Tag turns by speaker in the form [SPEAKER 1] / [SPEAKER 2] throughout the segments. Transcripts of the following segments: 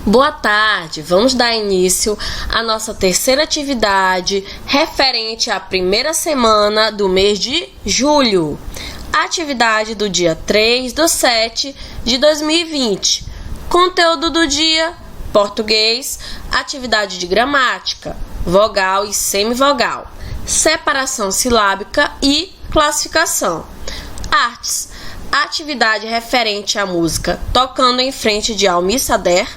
[SPEAKER 1] Boa tarde, vamos dar início à nossa terceira atividade referente à primeira semana do mês de julho. Atividade do dia 3/7 de 2020. Conteúdo do dia: português, atividade de gramática, vogal e semivogal, separação silábica e classificação. Artes, atividade referente à música Tocando em Frente de Almir Sader.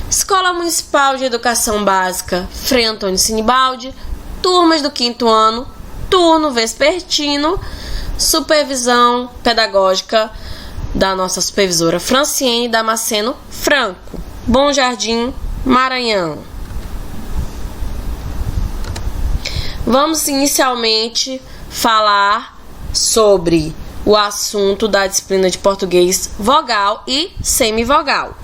[SPEAKER 1] Escola Municipal de Educação Básica Frei Antônio Sinibaldi, turmas do 5º ano, turno vespertino, supervisão pedagógica da nossa supervisora Franciene Damasceno Franco, Bom Jardim, Maranhão. Vamos inicialmente falar sobre o assunto da disciplina de português vogal e semivogal.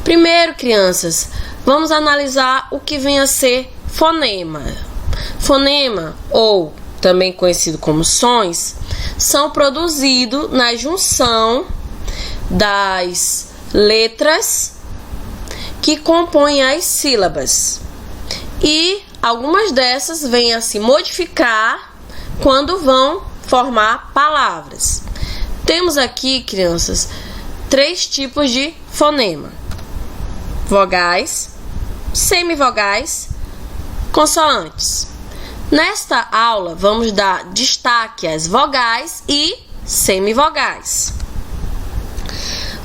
[SPEAKER 1] Primeiro, crianças, vamos analisar o que vem a ser fonema. Fonema, ou também conhecido como sons, são produzidos na junção das letras que compõem as sílabas. E algumas dessas vêm a se modificar quando vão formar palavras. Temos aqui, crianças, 3 tipos de fonema: vogais, semivogais, consoantes. Nesta aula, vamos dar destaque às vogais e semivogais.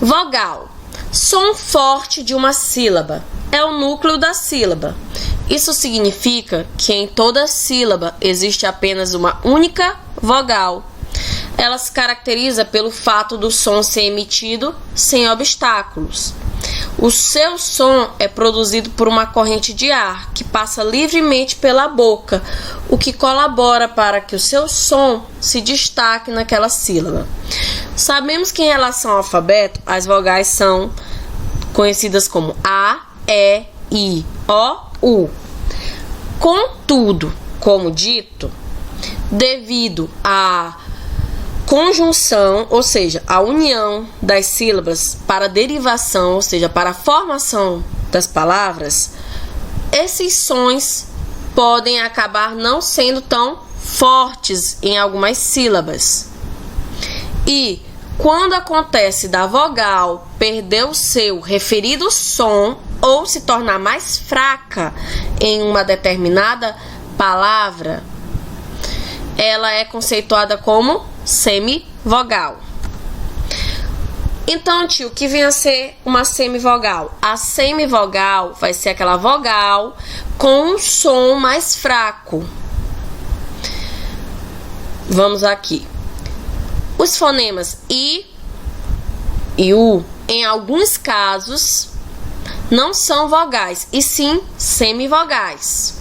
[SPEAKER 1] Vogal: som forte de uma sílaba, é o núcleo da sílaba. Isso significa que em toda sílaba existe apenas uma única vogal. Ela se caracteriza pelo fato do som ser emitido sem obstáculos. O seu som é produzido por uma corrente de ar que passa livremente pela boca, o que colabora para que o seu som se destaque naquela sílaba. Sabemos que em relação ao alfabeto, as vogais são conhecidas como A, E, I, O, U. Contudo, como dito, devido à conjunção, ou seja, a união das sílabas para a derivação, ou seja, para a formação das palavras, esses sons podem acabar não sendo tão fortes em algumas sílabas. E quando acontece da vogal perder o seu referido som ou se tornar mais fraca em uma determinada palavra, ela é conceituada como semivogal. Então, tio, o que vem a ser uma semivogal? A semivogal vai ser aquela vogal com um som mais fraco. Vamos aqui. Os fonemas I e U, em alguns casos, não são vogais, e sim semivogais.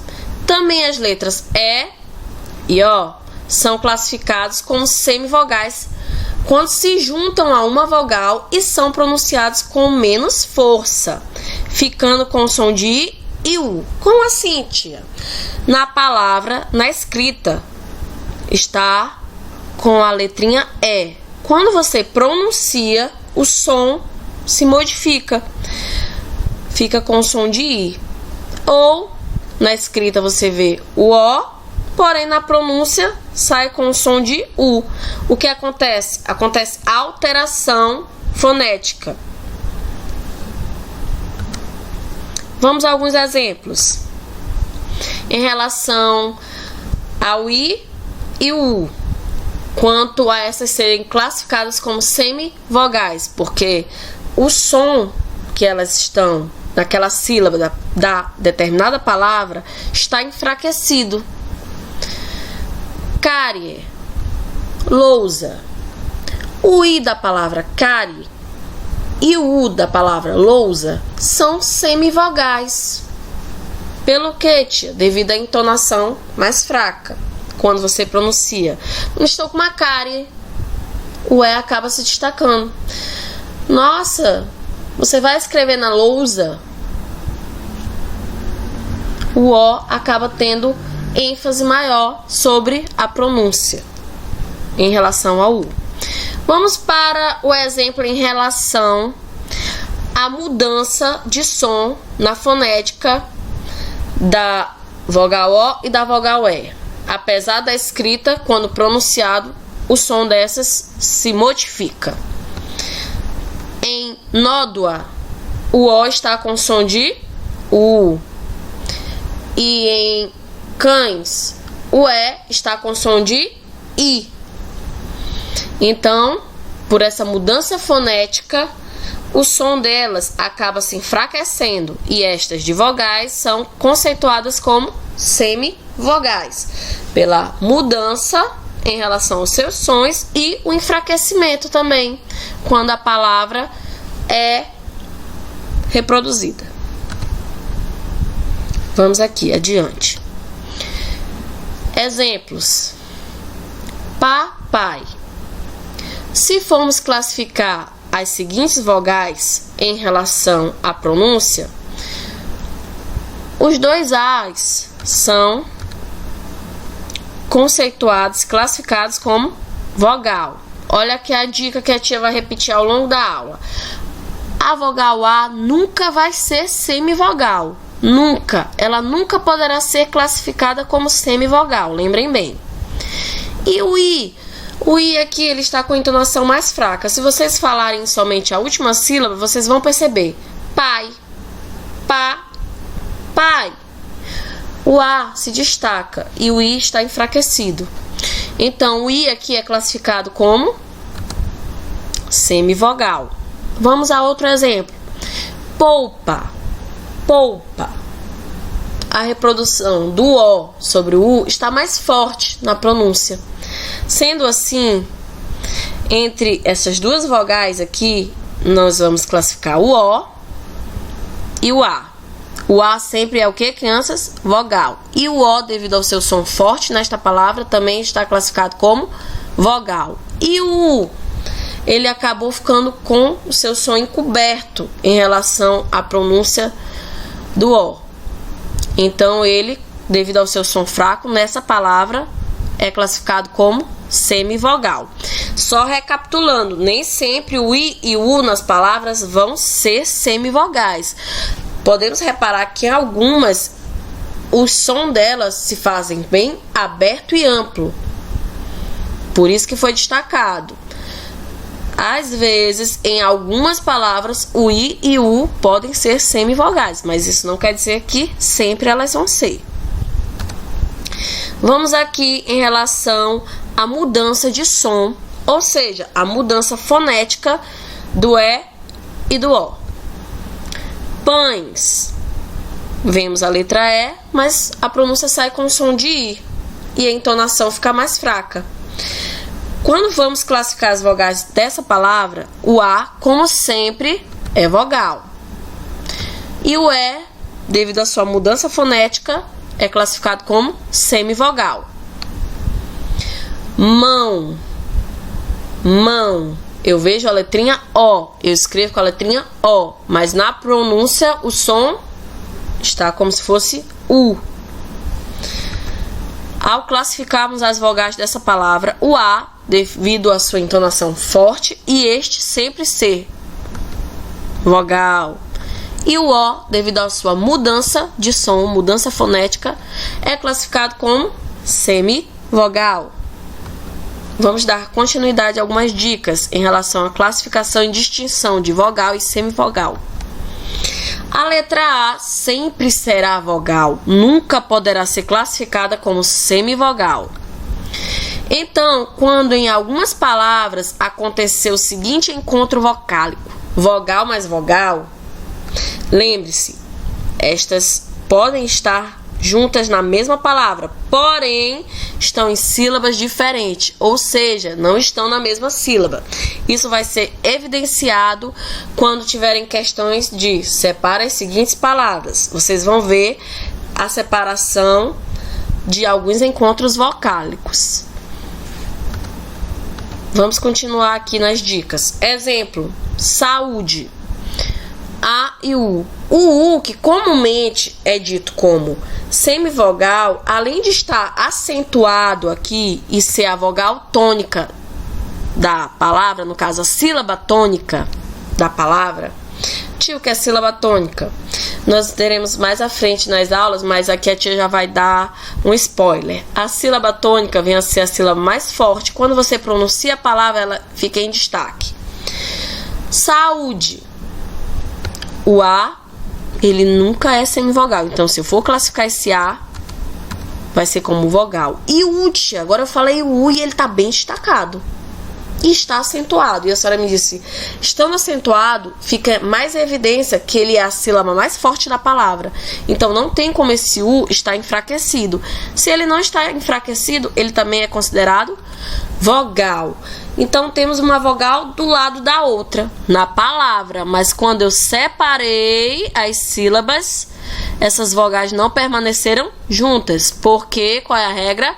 [SPEAKER 1] Também as letras E e O são classificados como semivogais quando se juntam a uma vogal e são pronunciados com menos força, ficando com o som de I e U. Como assim, tia? Na palavra, na escrita, está com a letrinha E. Quando você pronuncia, o som se modifica, fica com o som de I. Ou, na escrita, você vê o O, porém na pronúncia sai com o som de U. O que acontece? Acontece alteração fonética. Vamos a alguns exemplos. Em relação ao I e o U, quanto a essas serem classificadas como semivogais, porque o som que elas estão naquela sílaba da determinada palavra está enfraquecido. Cárie, lousa. O I da palavra cárie e o U da palavra lousa são semivogais. Pelo que, tia? Devido à entonação mais fraca quando você pronuncia. Não estou com uma cárie, o E acaba se destacando. Nossa, você vai escrever na lousa, o O acaba tendo ênfase maior sobre a pronúncia em relação ao U. Vamos para o exemplo em relação a mudança de som na fonética da vogal O e da vogal E. Apesar da escrita, quando pronunciado, o som dessas se modifica. Em nódoa, o O está com som de U. E em cães, o E está com som de I. Então, por essa mudança fonética, o som delas acaba se enfraquecendo e estas de vogais são conceituadas como semivogais, pela mudança em relação aos seus sons e o enfraquecimento também, quando a palavra é reproduzida. Vamos aqui adiante. Exemplos: papai. Se formos classificar as seguintes vogais em relação à pronúncia, os dois A's são conceituados, classificados como vogal. Olha aqui a dica que a tia vai repetir ao longo da aula. A vogal A nunca vai ser semivogal. Nunca. Ela nunca poderá ser classificada como semivogal. Lembrem bem. E o I? O I aqui ele está com a entonação mais fraca. Se vocês falarem somente a última sílaba, vocês vão perceber. Pai. Pá. Pai. O A se destaca e o I está enfraquecido. Então, o I aqui é classificado como semivogal. Vamos a outro exemplo. Polpa. Polpa. A reprodução do O sobre o U está mais forte na pronúncia. Sendo assim, entre essas duas vogais aqui, nós vamos classificar o O e o A. O A sempre é o que, crianças? Vogal. E o O, devido ao seu som forte nesta palavra, também está classificado como vogal. E o U, ele acabou ficando com o seu som encoberto em relação à pronúncia do O. Então, ele, devido ao seu som fraco, nessa palavra, é classificado como semivogal. Só recapitulando, nem sempre o I e o U nas palavras vão ser semivogais. Podemos reparar que em algumas, o som delas se fazem bem aberto e amplo. Por isso que foi destacado. Às vezes, em algumas palavras, o I e o U podem ser semivogais, mas isso não quer dizer que sempre elas vão ser. Vamos aqui em relação à mudança de som, ou seja, a mudança fonética do E e do O. Pães. Vemos a letra E, mas a pronúncia sai com o som de I e a entonação fica mais fraca. Quando vamos classificar as vogais dessa palavra, o A, como sempre, é vogal. E o E, devido à sua mudança fonética, é classificado como semivogal. Mão. Mão. Eu vejo a letrinha O, eu escrevo com a letrinha O, mas na pronúncia o som está como se fosse U. Ao classificarmos as vogais dessa palavra, o A, devido à sua entonação forte, e este sempre ser vogal. E o O, devido à sua mudança de som, mudança fonética, é classificado como semivogal. Vamos dar continuidade a algumas dicas em relação à classificação e distinção de vogal e semivogal. A letra A sempre será vogal, nunca poderá ser classificada como semivogal. Então, quando em algumas palavras acontecer o seguinte encontro vocálico, vogal mais vogal, lembre-se, estas podem estar juntas na mesma palavra, porém estão em sílabas diferentes, ou seja, não estão na mesma sílaba. Isso vai ser evidenciado quando tiverem questões de separa as seguintes palavras. Vocês vão ver a separação de alguns encontros vocálicos. Vamos continuar aqui nas dicas. Exemplo, saúde. A e U. O U, que comumente é dito como semivogal, além de estar acentuado aqui e ser a vogal tônica da palavra, no caso a sílaba tônica da palavra, Tio, que é sílaba tônica? Nós teremos mais à frente nas aulas, mas aqui a tia já vai dar um spoiler. A sílaba tônica vem a ser a sílaba mais forte. Quando você pronuncia a palavra, ela fica em destaque. Saúde. O A, ele nunca é semivogal. Então, se eu for classificar esse A, vai ser como vogal. E o U, tia, agora eu falei o U e ele tá bem destacado. E está acentuado. E a senhora me disse, estando acentuado, fica mais evidência que ele é a sílaba mais forte da palavra. Então, não tem como esse U estar enfraquecido. Se ele não está enfraquecido, ele também é considerado vogal. Então, temos uma vogal do lado da outra, na palavra. Mas quando eu separei as sílabas, essas vogais não permaneceram juntas. Porque, qual é a regra?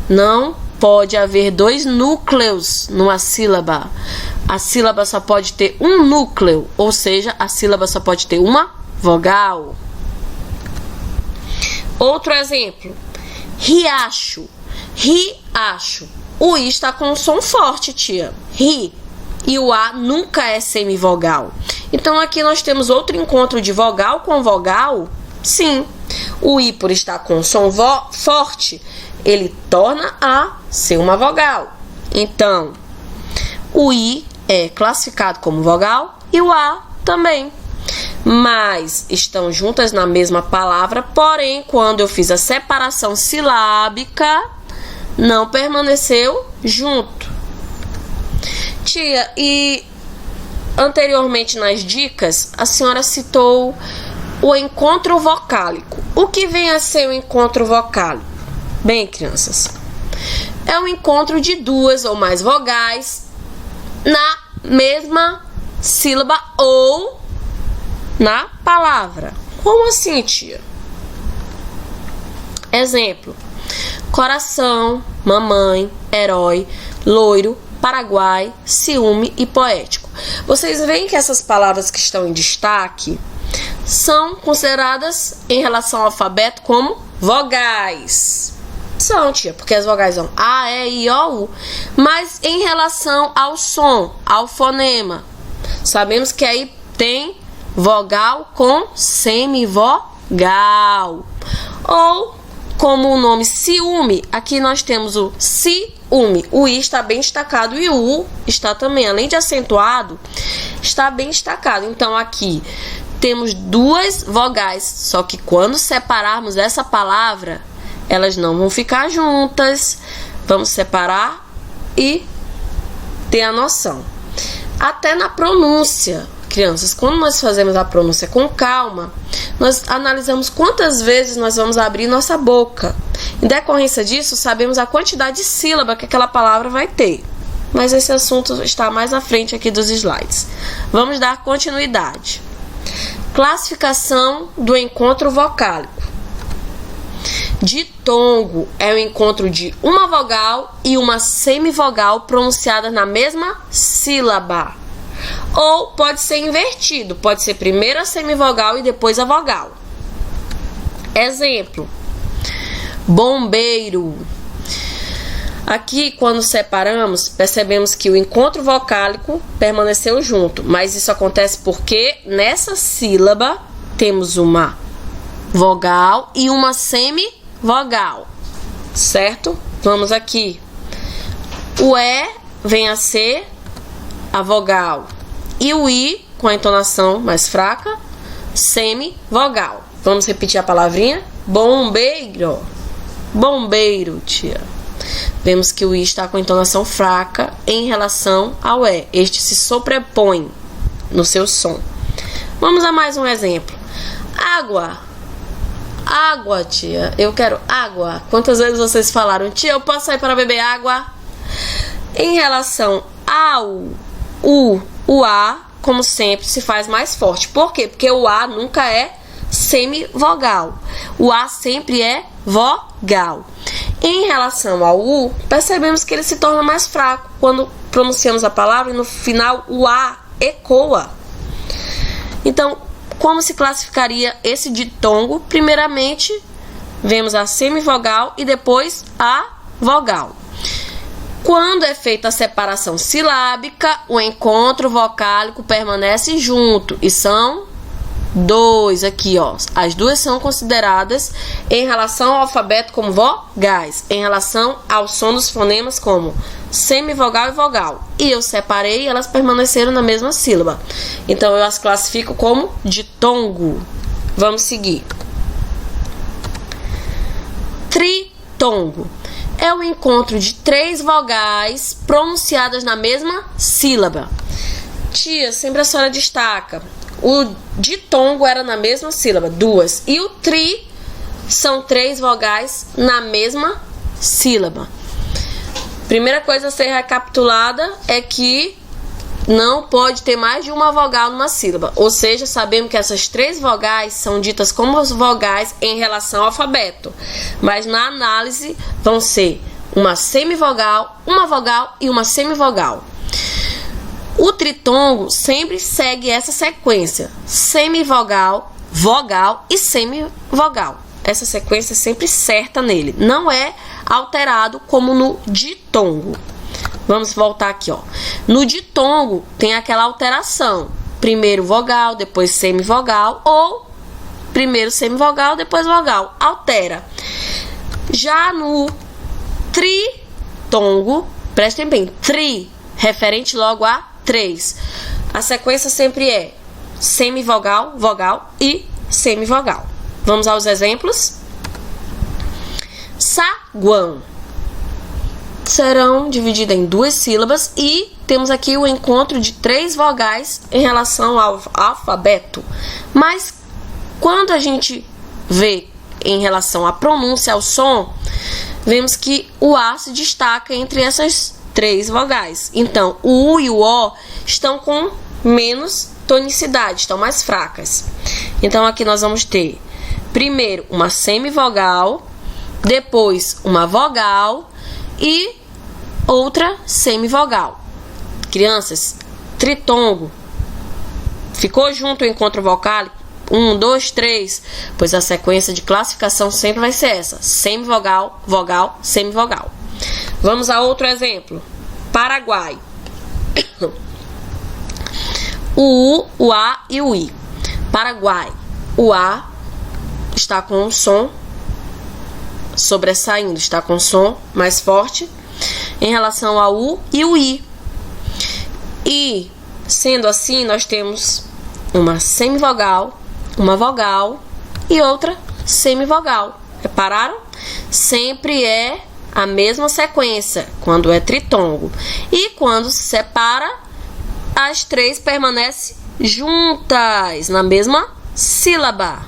[SPEAKER 1] Não pode haver dois núcleos numa sílaba. A sílaba só pode ter um núcleo, ou seja, a sílaba só pode ter uma vogal. Outro exemplo. Riacho. Riacho. O I está com um som forte, tia. Ri. E o A nunca é semivogal. Então, aqui nós temos outro encontro de vogal com vogal. Sim. O I, por estar com um som forte, ele torna A ser uma vogal. Então, o I é classificado como vogal e o A também. Mas estão juntas na mesma palavra, porém, quando eu fiz a separação silábica, não permaneceu junto. Tia, e anteriormente nas dicas, a senhora citou o encontro vocálico. O que vem a ser o encontro vocálico? Bem, crianças, é um encontro de duas ou mais vogais na mesma sílaba ou na palavra. Como assim, tia? Exemplo: coração, mamãe, herói, loiro, Paraguai, ciúme e poético. Vocês veem que essas palavras que estão em destaque são consideradas em relação ao alfabeto como vogais. São, tia, porque as vogais são A, E, I, O, U. Mas em relação ao som, ao fonema, sabemos que aí tem vogal com semivogal. Ou, como o nome ciúme, aqui nós temos o ciúme. O I está bem destacado e o U está também, além de acentuado, está bem destacado. Então, aqui temos duas vogais, só que quando separarmos essa palavra, elas não vão ficar juntas. Vamos separar e ter a noção. Até na pronúncia, crianças, quando nós fazemos a pronúncia com calma, nós analisamos quantas vezes nós vamos abrir nossa boca. Em decorrência disso, sabemos a quantidade de sílaba que aquela palavra vai ter. Mas esse assunto está mais à frente aqui dos slides. Vamos dar continuidade. Classificação do encontro vocálico. Ditongo é o encontro de uma vogal e uma semivogal pronunciadas na mesma sílaba. Ou pode ser invertido, pode ser primeiro a semivogal e depois a vogal. Exemplo: bombeiro. Aqui, quando separamos, percebemos que o encontro vocálico permaneceu junto, mas isso acontece porque nessa sílaba temos uma vogal e uma semivogal, certo? Vamos aqui. O E vem a ser a vogal e o I, com a entonação mais fraca, semivogal. Vamos repetir a palavrinha? Bombeiro. Bombeiro, tia. Vemos que o I está com entonação fraca em relação ao E. Este se sobrepõe no seu som. Vamos a mais um exemplo. Água. Água, tia. Eu quero água. Quantas vezes vocês falaram, tia, eu posso sair para beber água? Em relação ao U, o A, como sempre, se faz mais forte. Por quê? Porque o A nunca é semivogal. O A sempre é vogal. Em relação ao U, percebemos que ele se torna mais fraco quando pronunciamos a palavra e no final o A ecoa. Então, como se classificaria esse ditongo? Primeiramente, vemos a semivogal e depois a vogal. Quando é feita a separação silábica, o encontro vocálico permanece junto e são dois aqui, ó. As duas são consideradas em relação ao alfabeto como vogais, em relação ao som dos fonemas como semivogal e vogal. E eu separei e elas permaneceram na mesma sílaba. Então eu as classifico como ditongo. Vamos seguir. Tritongo é o encontro de três vogais pronunciadas na mesma sílaba. Tia, sempre a senhora destaca. O ditongo era na mesma sílaba, duas. E o tri são três vogais na mesma sílaba. Primeira coisa a ser recapitulada é que não pode ter mais de uma vogal numa sílaba. Ou seja, sabemos que essas três vogais são ditas como vogais em relação ao alfabeto. Mas na análise vão ser uma semivogal, uma vogal e uma semivogal. O tritongo sempre segue essa sequência: semivogal, vogal e semivogal. Essa sequência é sempre certa nele, não é alterado como no ditongo. Vamos voltar aqui, ó. No ditongo tem aquela alteração: primeiro vogal, depois semivogal, ou primeiro semivogal, depois vogal. Altera. Já no tritongo, prestem bem, tri, referente logo a 3. A sequência sempre é semivogal, vogal e semivogal. Vamos aos exemplos. Saguão. Serão divididas em duas sílabas e temos aqui o encontro de três vogais em relação ao alfabeto. Mas quando a gente vê em relação à pronúncia, ao som, vemos que o A se destaca entre essas três vogais. Então, o U e o O estão com menos tonicidade, estão mais fracas. Então, aqui nós vamos ter primeiro uma semivogal, depois uma vogal e outra semivogal. Crianças, tritongo. Ficou junto o encontro vocálico? 1, 2, 3. Pois a sequência de classificação sempre vai ser essa: semivogal, vogal, semivogal. Vamos a outro exemplo. Paraguai. O U, o A e o I. Paraguai. O A está com um som sobressaindo, está com um som mais forte em relação ao U e o I. E, sendo assim, nós temos uma semivogal, uma vogal e outra semivogal. Repararam? Sempre é a mesma sequência quando é tritongo. E quando se separa, as três permanecem juntas na mesma sílaba.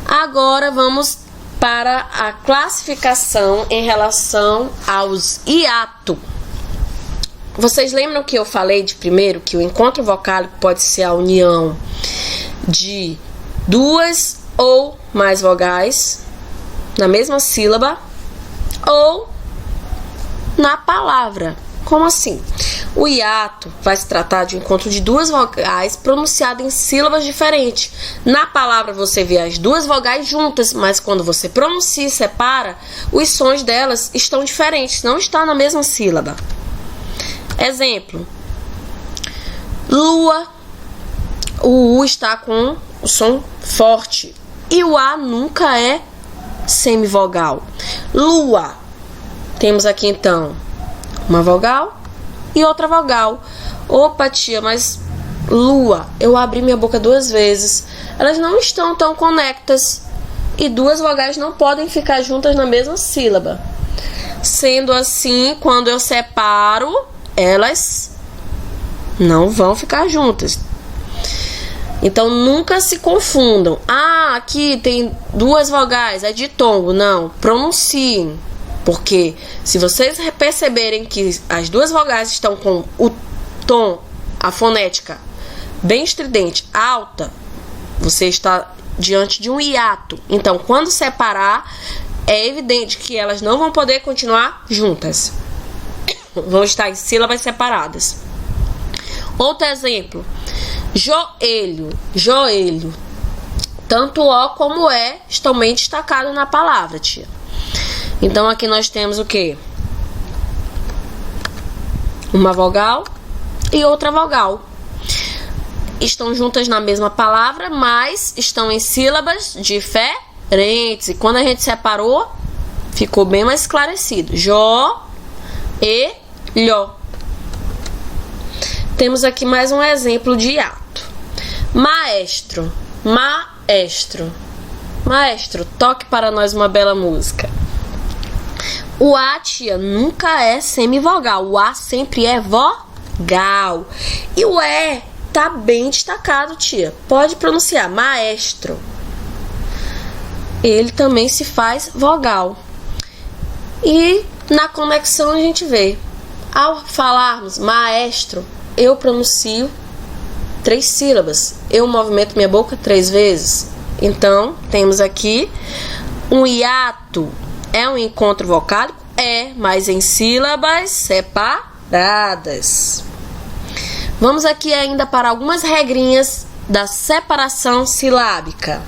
[SPEAKER 1] Agora vamos para a classificação em relação aos hiatos. Vocês lembram que eu falei de primeiro que o encontro vocálico pode ser a união de duas ou mais vogais na mesma sílaba ou na palavra. Como assim? O hiato vai se tratar de um encontro de duas vogais pronunciadas em sílabas diferentes. Na palavra você vê as duas vogais juntas, mas quando você pronuncia e separa, os sons delas estão diferentes, não estão na mesma sílaba. Exemplo: lua. O U está com o som forte e o A nunca é semivogal. Lua. Temos aqui então uma vogal e outra vogal. Opa, tia, mas lua, eu abri minha boca duas vezes. Elas não estão tão conectas e duas vogais não podem ficar juntas na mesma sílaba. Sendo assim, quando eu separo, elas não vão ficar juntas. Então nunca se confundam. Ah, aqui tem duas vogais, é ditongo. Não, pronunciem. Porque se vocês perceberem que as duas vogais estão com o tom, a fonética bem estridente, alta, você está diante de um hiato. Então, quando separar, é evidente que elas não vão poder continuar juntas. Vão estar em sílabas separadas. Outro exemplo: joelho. Joelho. Tanto O como E estão bem destacados na palavra, tia. Então aqui nós temos o que? uma vogal e outra vogal. Estão juntas na mesma palavra, mas estão em sílabas diferentes. E quando a gente separou, ficou bem mais esclarecido. Jó e lhó. Temos aqui mais um exemplo de hiato. Maestro, maestro. Maestro, toque para nós uma bela música. O A, tia, nunca é semivogal. O A sempre é vogal. E o E tá bem destacado, tia. Pode pronunciar, maestro. Ele também se faz vogal. E na conexão a gente vê. Ao falarmos maestro, eu pronuncio 3 sílabas. Eu movimento minha boca 3 vezes. Então, temos aqui um hiato. É um encontro vocálico? É, mas em sílabas separadas. Vamos aqui ainda para algumas regrinhas da separação silábica.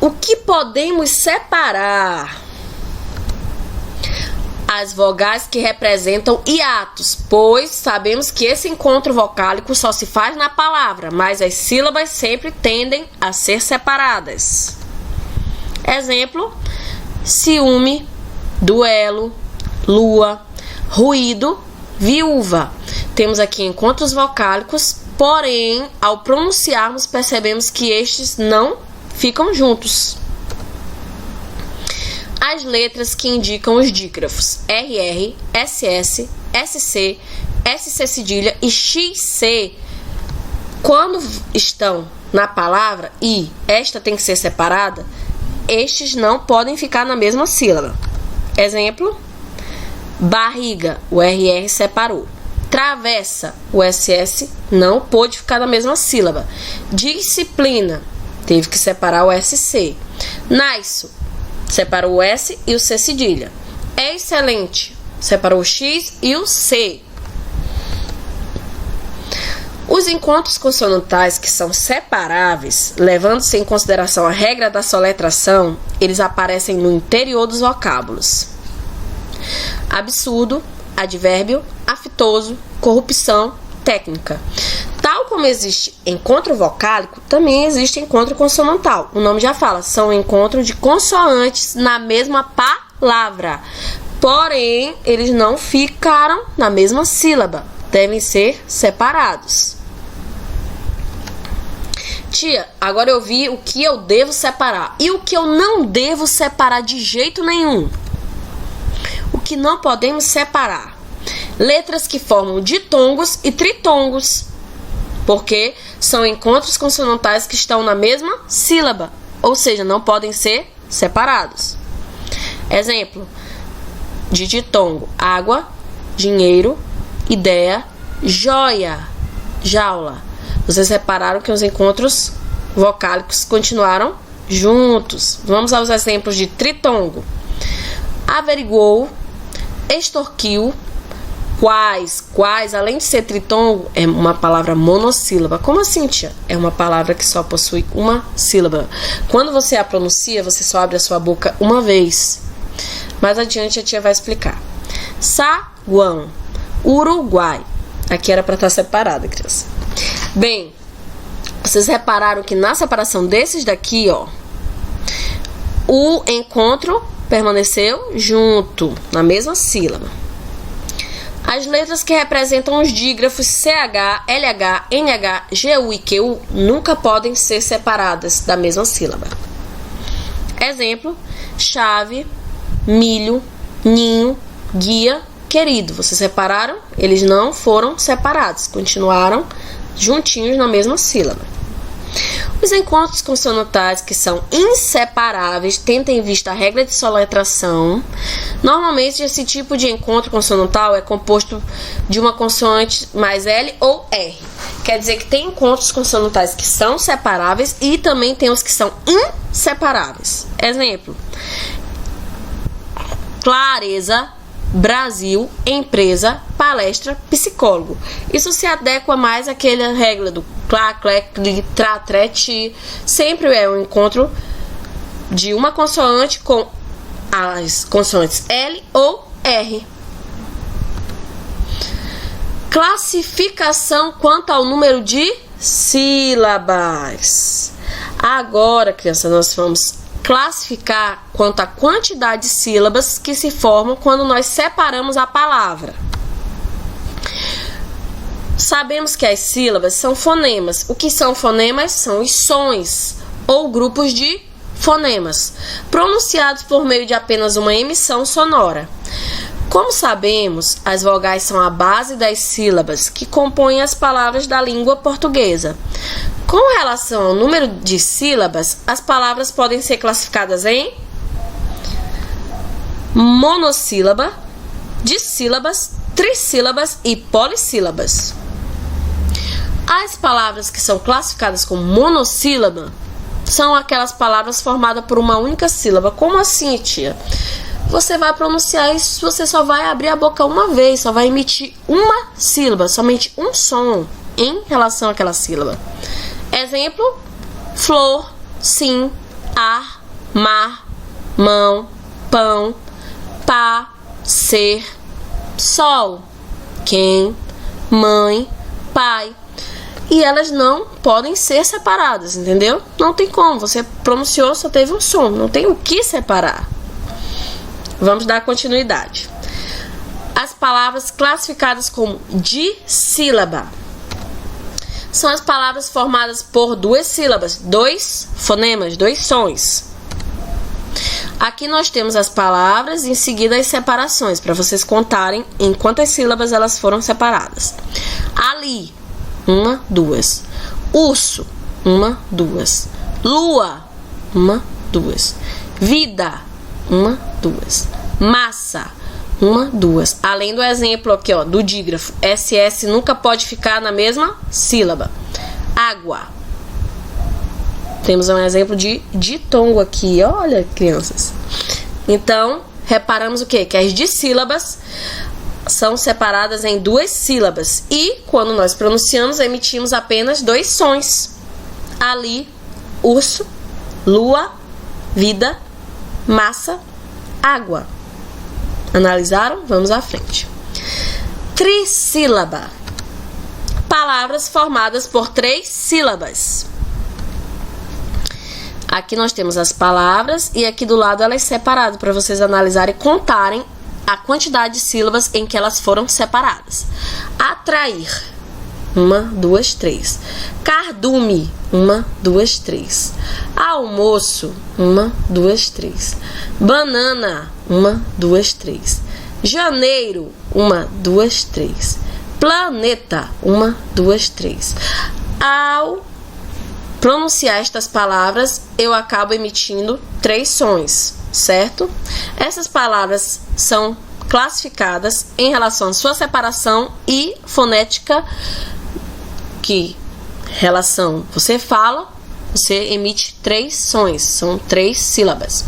[SPEAKER 1] O que podemos separar? As vogais que representam hiatos, pois sabemos que esse encontro vocálico só se faz na palavra, mas as sílabas sempre tendem a ser separadas. Exemplo: ciúme, duelo, lua, ruído, viúva. Temos aqui encontros vocálicos, porém, ao pronunciarmos, percebemos que estes não ficam juntos. As letras que indicam os dígrafos RR, SS, SC, SC cedilha e XC, quando estão na palavra e esta tem que ser separada, estes não podem ficar na mesma sílaba. Exemplo: barriga, o RR separou. Travessa, o SS não pôde ficar na mesma sílaba. Disciplina, teve que separar o SC. Naisso, separou o S e o C cedilha. Excelente, separou o X e o C. Os encontros consonantais que são separáveis, levando-se em consideração a regra da soletração, eles aparecem no interior dos vocábulos. Absurdo, advérbio, afetoso, corrupção, técnica. Tal como existe encontro vocálico, também existe encontro consonantal. O nome já fala, são encontros de consoantes na mesma palavra. Porém, eles não ficaram na mesma sílaba. Devem ser separados. Tia, agora eu vi o que eu devo separar. E o que eu não devo separar de jeito nenhum. O que não podemos separar? Letras que formam ditongos e tritongos. Porque são encontros consonantais que estão na mesma sílaba. Ou seja, não podem ser separados. Exemplo de ditongo: água, dinheiro, ideia, joia, jaula. Vocês repararam que os encontros vocálicos continuaram juntos. Vamos aos exemplos de tritongo: averiguou, extorquiu, quais, além de ser tritongo, é uma palavra monossílaba. Como assim, tia? É uma palavra que só possui uma sílaba. Quando você a pronuncia, você só abre a sua boca uma vez. Mais adiante a tia vai explicar. Saguão, Uruguai. Aqui era para estar separada, criança. Bem, vocês repararam que na separação desses daqui, ó, o encontro permaneceu junto, na mesma sílaba. As letras que representam os dígrafos CH, LH, NH, GU e QU nunca podem ser separadas da mesma sílaba. Exemplo: chave, milho, ninho, guia, querido. Vocês repararam? Eles não foram separados, continuaram juntinhos na mesma sílaba. Os encontros consonantais que são inseparáveis, tendo em vista a regra de soletração. Normalmente esse tipo de encontro consonantal é composto de uma consoante mais L ou R. Quer dizer que tem encontros consonantais que são separáveis e também tem os que são inseparáveis. Exemplo: clareza, Brasil, empresa, palestra, psicólogo. Isso se adequa mais àquela regra do clá, clé, cli, trá, tré, ti. Sempre é um encontro de uma consoante com as consoantes L ou R. Classificação quanto ao número de sílabas. Agora, criança, nós vamos classificar quanto à quantidade de sílabas que se formam quando nós separamos a palavra. Sabemos que as sílabas são fonemas. O que são fonemas? São os sons ou grupos de fonemas, pronunciados por meio de apenas uma emissão sonora. Como sabemos, as vogais são a base das sílabas que compõem as palavras da língua portuguesa. Com relação ao número de sílabas, as palavras podem ser classificadas em monossílaba, dissílabas, trissílabas e polissílabas. As palavras que são classificadas como monossílaba são aquelas palavras formadas por uma única sílaba. Como assim, tia? Você vai pronunciar isso, você só vai abrir a boca uma vez, só vai emitir uma sílaba, somente um som em relação àquela sílaba. Exemplo: flor, sim, ar, mar, mão, pão, pá, ser, sol, quem, mãe, pai. E elas não podem ser separadas, entendeu? Não tem como, você pronunciou, só teve um som, não tem o que separar. Vamos dar continuidade. As palavras classificadas como dissílaba são as palavras formadas por duas sílabas, dois fonemas, dois sons. Aqui nós temos as palavras e em seguida as separações, para vocês contarem em quantas sílabas elas foram separadas. Ali, uma, duas. Urso, uma, duas. Lua, uma, duas. Vida, uma, duas. Massa, uma, duas. Além do exemplo aqui, ó, do dígrafo. SS nunca pode ficar na mesma sílaba. Água. Temos um exemplo de ditongo aqui, olha, crianças. Então, reparamos o quê? Que as dissílabas são separadas em duas sílabas. E, quando nós pronunciamos, emitimos apenas dois sons. Ali, urso, lua, vida, massa, água. Analisaram? Vamos à frente. Trissílaba. Palavras formadas por três sílabas. Aqui nós temos as palavras e aqui do lado elas separadas para vocês analisarem e contarem a quantidade de sílabas em que elas foram separadas. Atrair. Uma, duas, três. Cardume. Uma, duas, três. Almoço. Uma, duas, três. Banana. Uma, duas, três. Janeiro. Uma, duas, três. Planeta. Uma, duas, três. Ao pronunciar estas palavras, eu acabo emitindo três sons, certo? Essas palavras são classificadas em relação à sua separação e fonética, que relação você fala, você emite três sons, são três sílabas.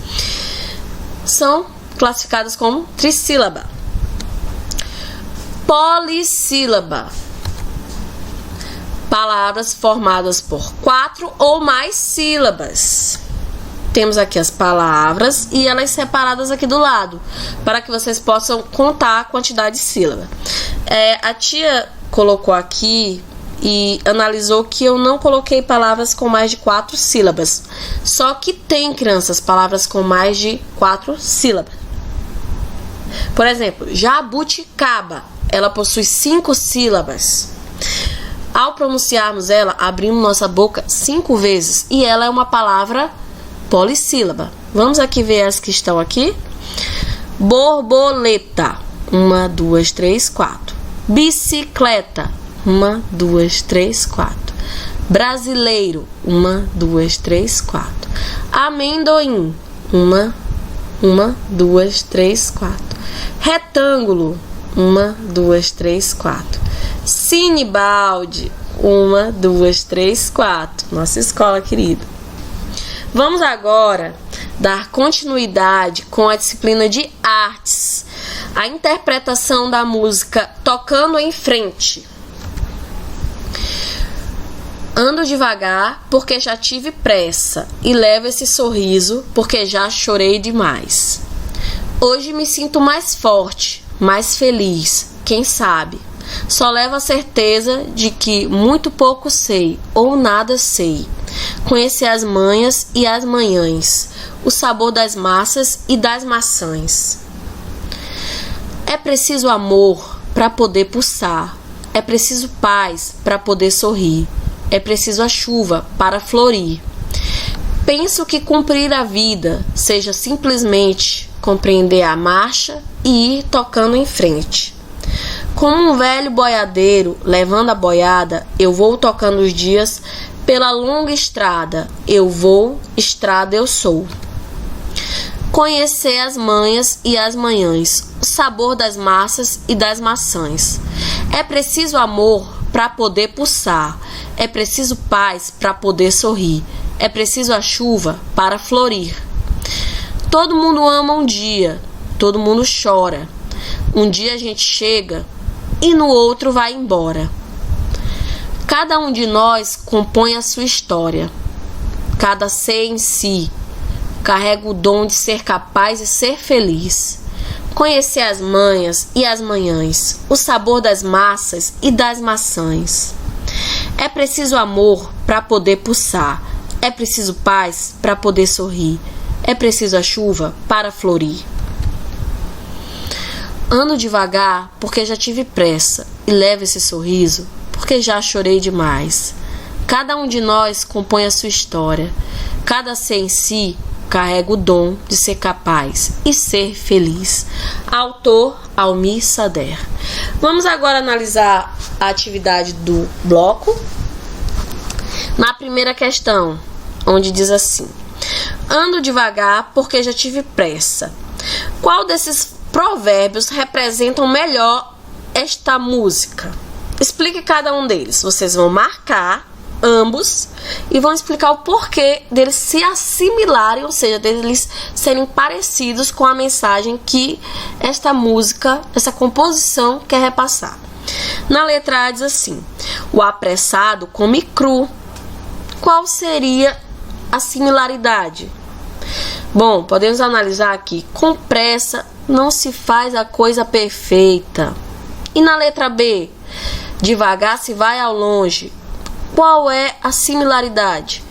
[SPEAKER 1] São classificadas como trissílaba. Polissílaba. Palavras formadas por quatro ou mais sílabas. Temos aqui as palavras e elas separadas aqui do lado, para que vocês possam contar a quantidade de sílaba. A tia colocou aqui e analisou que eu não coloquei palavras com mais de 4 sílabas. Só que tem, crianças, palavras com mais de 4 sílabas. Por exemplo, jabuticaba, ela possui 5 sílabas. Ao pronunciarmos ela, abrimos nossa boca 5 vezes e ela é uma palavra polissílaba. Vamos aqui ver as que estão aqui. Borboleta, 1, 2, 3, 4. Bicicleta, 1, 2, 3, 4. Brasileiro, 1, 2, 3, 4. Amendoim, 1, 2, 3, 4. Retângulo, 1, 2, 3, 4. Cinebalde, 1, 2, 3, 4. Nossa escola querida. Vamos agora dar continuidade com a disciplina de artes, a interpretação da música Tocando em Frente. Ando devagar porque já tive pressa e levo esse sorriso porque já chorei demais. Hoje me sinto mais forte, mais feliz, quem sabe? só levo a certeza de que muito pouco sei ou nada sei. Conhecer as manhas e as manhãs, o sabor das massas e das maçãs. É preciso amor para poder pulsar, é preciso paz para poder sorrir, é preciso a chuva para florir. Penso que cumprir a vida seja simplesmente compreender a marcha e ir tocando em frente. Como um velho boiadeiro levando a boiada, eu vou tocando os dias pela longa estrada. Eu vou, estrada eu sou. Conhecer as manhas e as manhãs, o sabor das massas e das maçãs. É preciso amor para poder pulsar, é preciso paz para poder sorrir, é preciso a chuva para florir. Todo mundo ama um dia, todo mundo chora. Um dia a gente chega e no outro vai embora. Cada um de nós compõe a sua história. Cada ser em si carrega o dom de ser capaz e ser feliz. Conhecer as manhas e as manhãs, o sabor das massas e das maçãs. É preciso amor para poder pulsar. É preciso paz para poder sorrir. É preciso a chuva para florir. Ando devagar porque já tive pressa e levo esse sorriso porque já chorei demais. Cada um de nós compõe a sua história. Cada ser em si carrega o dom de ser capaz e ser feliz. Autor Almir Sader. Vamos agora analisar a atividade do bloco. Na primeira questão, onde diz assim: ando devagar porque já tive pressa. Qual desses provérbios representam melhor esta música? Explique cada um deles. Vocês vão marcar ambos e vão explicar o porquê deles se assimilarem, ou seja, deles serem parecidos com a mensagem que esta música, essa composição quer repassar. Na letra A diz assim: o apressado come cru. Qual seria a similaridade? Bom, podemos analisar aqui. Com pressa não se faz a coisa perfeita. E na letra B, devagar se vai ao longe. Qual é a similaridade?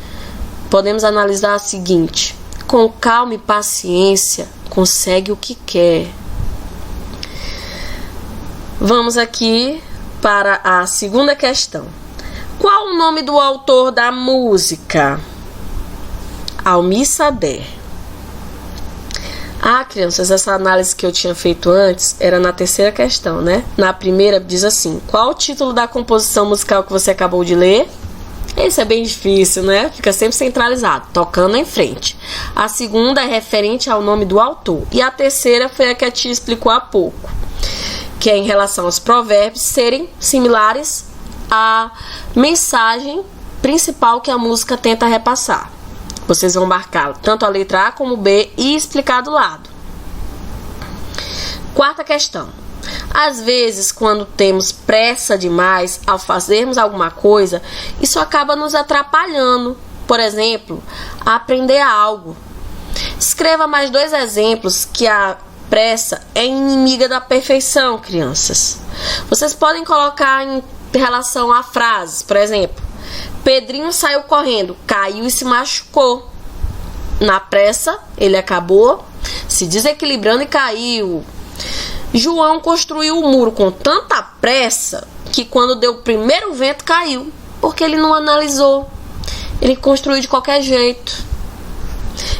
[SPEAKER 1] Podemos analisar a seguinte: com calma e paciência consegue o que quer. Vamos aqui para a segunda questão. Qual o nome do autor da música? Almir Sader. Ah, crianças, essa análise que eu tinha feito antes era na terceira questão, né? Na primeira diz assim: qual o título da composição musical que você acabou de ler? Esse é bem difícil, né? Fica sempre centralizado, tocando em frente. A segunda é referente ao nome do autor. E a terceira foi a que a tia explicou há pouco, que é em relação aos provérbios serem similares à mensagem principal que a música tenta repassar. Vocês vão marcar tanto a letra A como B e explicar do lado. Quarta questão. Às vezes, quando temos pressa demais ao fazermos alguma coisa, isso acaba nos atrapalhando. Por exemplo, a aprender algo. Escreva mais 2 exemplos que a pressa é inimiga da perfeição, crianças. Vocês podem colocar em relação a frases, por exemplo: Pedrinho saiu correndo, caiu e se machucou. Na pressa, ele acabou se desequilibrando e caiu. João construiu o muro com tanta pressa que quando deu o primeiro vento caiu, porque ele não analisou. Ele construiu de qualquer jeito.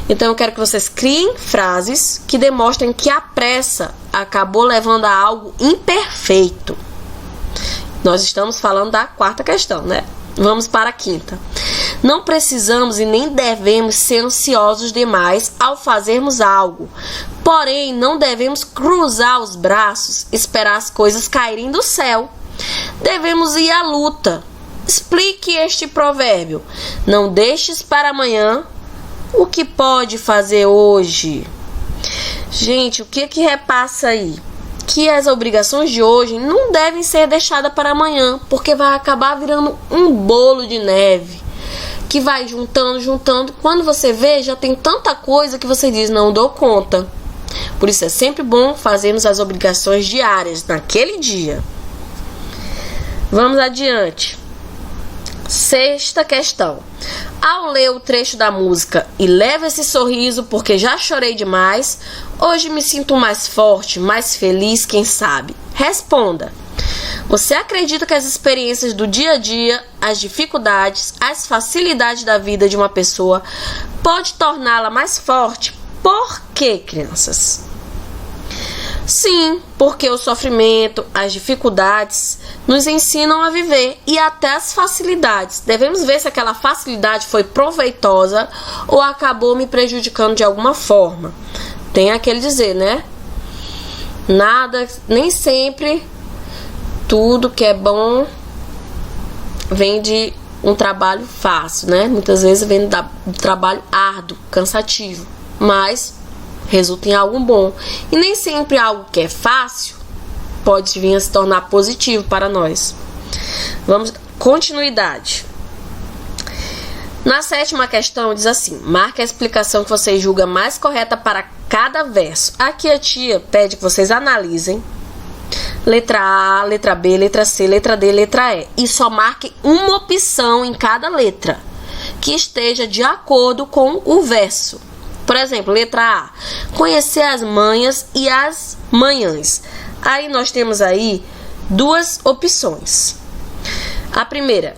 [SPEAKER 1] Então eu quero que vocês criem frases que demonstrem que a pressa acabou levando a algo imperfeito. Nós estamos falando da quarta questão, né? Vamos para a quinta. Não precisamos e nem devemos ser ansiosos demais ao fazermos algo. Porém, não devemos cruzar os braços, esperar as coisas caírem do céu. Devemos ir à luta. Explique este provérbio. Não deixes para amanhã o que pode fazer hoje. Gente, o que repassa aí? Que as obrigações de hoje não devem ser deixadas para amanhã, porque vai acabar virando um bolo de neve, que vai juntando. Quando você vê, já tem tanta coisa que você diz: não dou conta. Por isso é sempre bom fazermos as obrigações diárias naquele dia. Vamos adiante. Sexta questão. Ao ler o trecho da música e levo esse sorriso porque já chorei demais, hoje me sinto mais forte, mais feliz, quem sabe? Responda. Você acredita que as experiências do dia a dia, as dificuldades, as facilidades da vida de uma pessoa pode torná-la mais forte? Por quê, crianças? Sim, porque o sofrimento, as dificuldades nos ensinam a viver e até as facilidades. Devemos ver se aquela facilidade foi proveitosa ou acabou me prejudicando de alguma forma. Tem aquele dizer, né? Nada, nem sempre tudo que é bom vem de um trabalho fácil, né? Muitas vezes vem do trabalho árduo, cansativo, mas resulta em algo bom. E nem sempre algo que é fácil pode vir a se tornar positivo para nós. Vamos, continuidade. Na sétima questão diz assim: marque a explicação que você julga mais correta para cada verso. Aqui a tia pede que vocês analisem letra A, letra B, letra C, letra D, letra E, e só marque uma opção em cada letra que esteja de acordo com o verso. Por exemplo, letra A, conhecer as manhas e as manhãs. Aí nós temos aí duas opções. A primeira,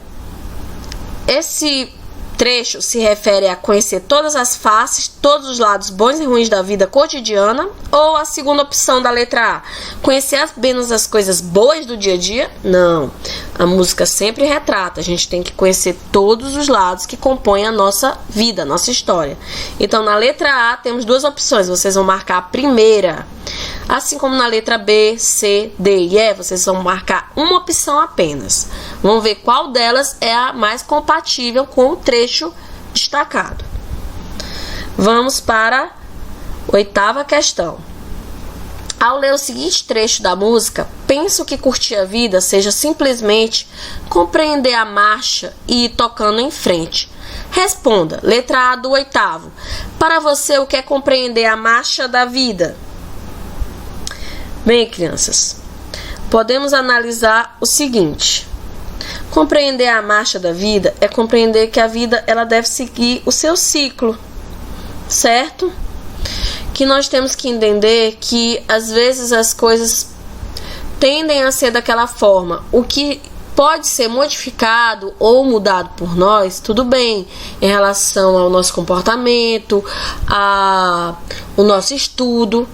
[SPEAKER 1] esse trecho se refere a conhecer todas as faces, todos os lados bons e ruins da vida cotidiana, ou a segunda opção da letra A, conhecer apenas as coisas boas do dia a dia? Não, a música sempre retrata, a gente tem que conhecer todos os lados que compõem a nossa vida, a nossa história. Então na letra A temos duas opções, vocês vão marcar a primeira, assim como na letra B, C, D e E, vocês vão marcar uma opção apenas. Vamos ver qual delas é a mais compatível com o trecho destacado. Vamos para a oitava questão. Ao ler o seguinte trecho da música, penso que curtir a vida seja simplesmente compreender a marcha e ir tocando em frente. Responda, letra A do oitavo. Para você, o que é compreender a marcha da vida? Bem, crianças, podemos analisar o seguinte. Compreender a marcha da vida é compreender que a vida ela deve seguir o seu ciclo, certo? Que nós temos que entender que às vezes as coisas tendem a ser daquela forma. O que pode ser modificado ou mudado por nós, tudo bem, em relação ao nosso comportamento, ao nosso estudo.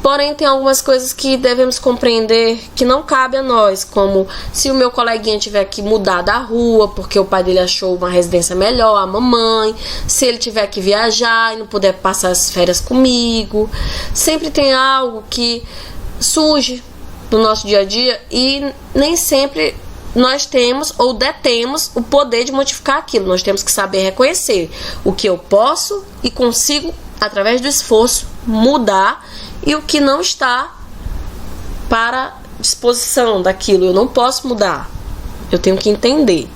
[SPEAKER 1] Porém, tem algumas coisas que devemos compreender que não cabe a nós, como se o meu coleguinha tiver que mudar da rua porque o pai dele achou uma residência melhor, a mamãe, se ele tiver que viajar e não puder passar as férias comigo. Sempre tem algo que surge no nosso dia a dia e nem sempre nós temos ou detemos o poder de modificar aquilo. Nós temos que saber reconhecer o que eu posso e consigo, através do esforço, mudar e o que não está para disposição daquilo. Eu não posso mudar. Eu tenho que entender.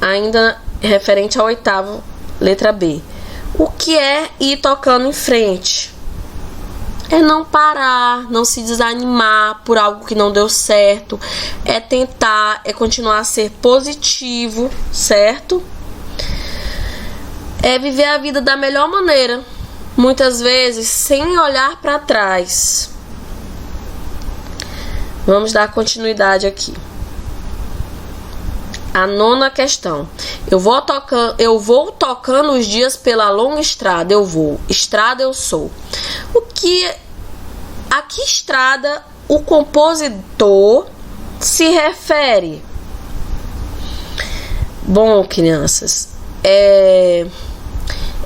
[SPEAKER 1] Ainda referente ao oitavo, letra B. O que é ir tocando em frente? É não parar, não se desanimar por algo que não deu certo. É tentar, é continuar a ser positivo, certo? É viver a vida da melhor maneira, muitas vezes sem olhar para trás. Vamos dar continuidade aqui. A nona questão. Eu vou tocando os dias pela longa estrada, eu vou. Estrada eu sou. A que estrada o compositor se refere? Bom, crianças,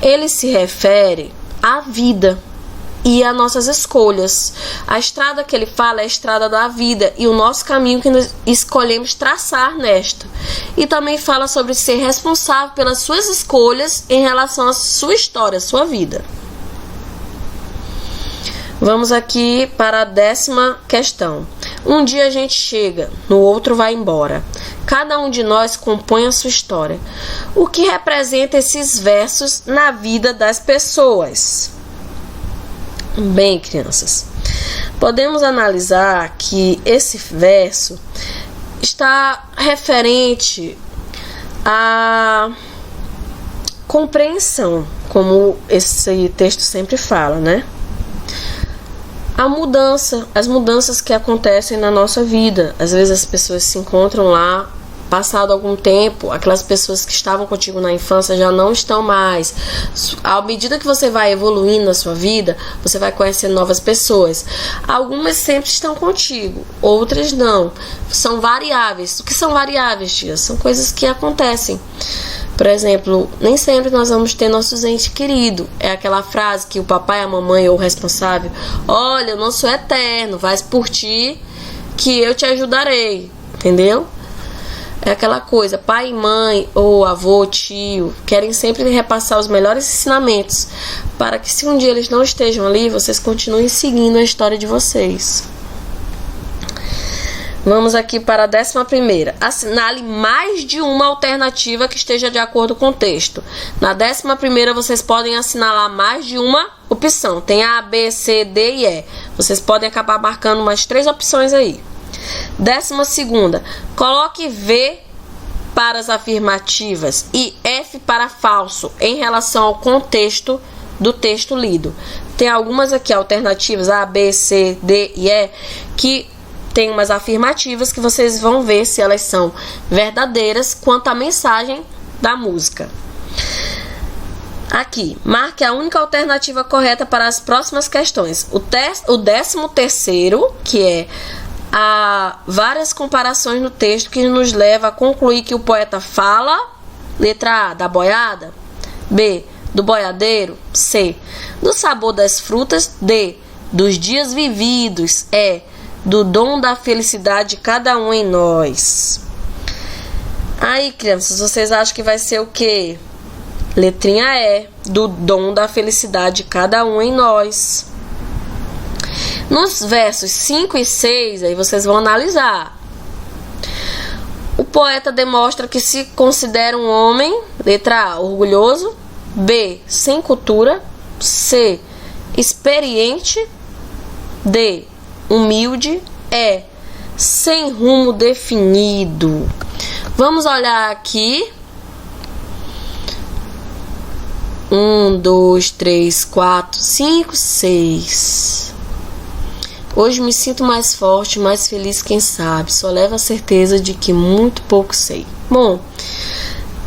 [SPEAKER 1] ele se refere à vida e às nossas escolhas. A estrada que ele fala é a estrada da vida e o nosso caminho que nós escolhemos traçar nesta. E também fala sobre ser responsável pelas suas escolhas em relação à sua história, à sua vida. Vamos aqui para a 10ª questão. Um dia a gente chega, no outro vai embora. Cada um de nós compõe a sua história. O que representa esses versos na vida das pessoas? Bem, crianças, podemos analisar que esse verso está referente à compreensão, como esse texto sempre fala, né? As mudanças que acontecem na nossa vida. Às vezes as pessoas se encontram lá, passado algum tempo, aquelas pessoas que estavam contigo na infância já não estão mais. À medida que você vai evoluindo na sua vida, você vai conhecendo novas pessoas. Algumas sempre estão contigo, outras não. São variáveis. O que são variáveis, tia? São coisas que acontecem. Por exemplo, nem sempre nós vamos ter nossos entes queridos. É aquela frase que o papai, a mamãe ou o responsável: olha, eu não sou eterno, faz por ti que eu te ajudarei. Entendeu? É aquela coisa, pai e mãe, ou avô, tio, querem sempre repassar os melhores ensinamentos, para que se um dia eles não estejam ali, vocês continuem seguindo a história de vocês. Vamos aqui para a 11ª. Assinale mais de uma alternativa que esteja de acordo com o texto. Na 11ª vocês podem assinalar mais de uma opção. Tem A, B, C, D e E. Vocês podem acabar marcando umas 3 opções aí. 12ª. Coloque V para as afirmativas e F para falso em relação ao contexto do texto lido. Tem algumas aqui alternativas A, B, C, D e E que tem umas afirmativas que vocês vão ver se elas são verdadeiras quanto à mensagem da música. Aqui, marque a única alternativa correta para as próximas questões. O 13º, que é há várias comparações no texto que nos leva a concluir que o poeta fala, letra A, da boiada, B, do boiadeiro, C, do sabor das frutas, D, dos dias vividos, E, do dom da felicidade de cada um em nós. Aí, crianças, vocês acham que vai ser o quê? Letrinha E, do dom da felicidade de cada um em nós. Nos versos 5 e 6, aí vocês vão analisar. O poeta demonstra que se considera um homem, letra A, orgulhoso, B, sem cultura, C, experiente, D, humilde, E, sem rumo definido. Vamos olhar aqui. 1, 2, 3, 4, 5, 6. Hoje me sinto mais forte, mais feliz, quem sabe. Só levo a certeza de que muito pouco sei. Bom,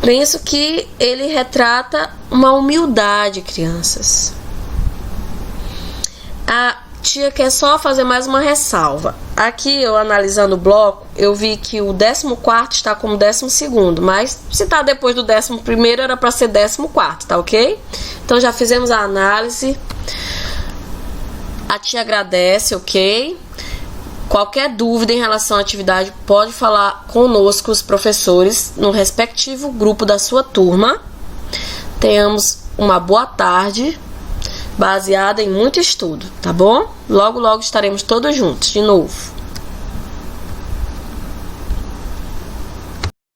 [SPEAKER 1] penso que ele retrata uma humildade, crianças. A tia quer só fazer mais uma ressalva. Aqui, eu analisando o bloco, eu vi que o 14º está como 12º, mas se está depois do 11º, era para ser 14º, tá ok? Então já fizemos a análise. A tia agradece, ok? Qualquer dúvida em relação à atividade, pode falar conosco, os professores, no respectivo grupo da sua turma. Tenhamos uma boa tarde, baseada em muito estudo, tá bom? Logo, logo estaremos todos juntos de novo.